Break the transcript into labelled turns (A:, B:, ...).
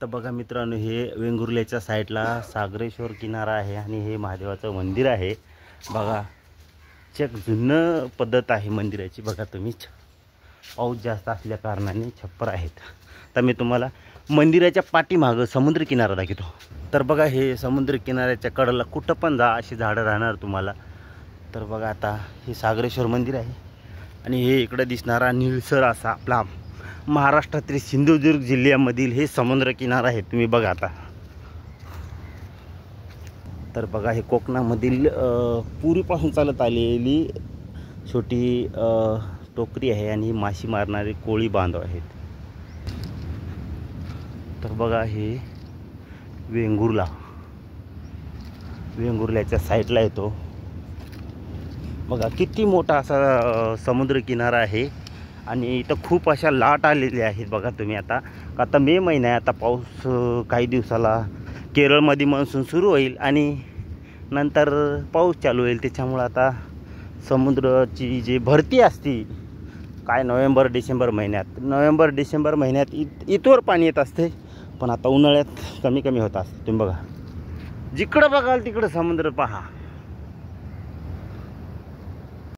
A: तर बघा मित्रांनो, हे वेंगुर्ल्याच्या साईडला सागरेश्वर किनारा आहे आणि हे महादेवाचं मंदिर आहे। बघा चेक जुनं पद्धत आहे मंदिराची। बघा तुम्हीच, पाऊस जास्त असल्या कारणाने छप्पर आहेत। तर मी तुम्हाला मंदिराच्या पाठीमागं समुद्र किनारा दाखवतो। तर बघा, हे समुद्र किनाऱ्याच्या कडेला कुठं पण जा अशी झाडं राहणार तुम्हाला। तर बघा, आता हे सागरेश्वर मंदिर आहे आणि हे इकडे दिसणारा निळसर असा आपला महाराष्ट्रातील सिंधुदुर्ग जिल्ह्यामधील हे समुद्र किनारा आहे। तुम्ही बघा आता, तर बघा हे कोकणामधील पूर्वीपासून चालत आलेली छोटी टोकरी आहे आणि माशी मारणारे कोळी बांधव आहेत। तर बघा, हे वेंगुर्ल्याच्या साईडला येतो। बघा किती मोठा असा समुद्र किनारा आहे आणि इथं खूप अशा लाट आलेल्या आहेत। बघा तुम्ही, आता मे महिना आहे, आता पाऊस काही दिवसाला केरळमध्ये मान्सून सुरू होईल आणि नंतर पाऊस चालू होईल। त्याच्यामुळे आता समुद्राची जी भरती असते काय नोव्हेंबर डिसेंबर महिन्यात इथवर पाणी येत असते, पण आता उन्हाळ्यात कमी होत असते। तुम्ही बघा, जिकडं बघाल तिकडं समुद्र पहा।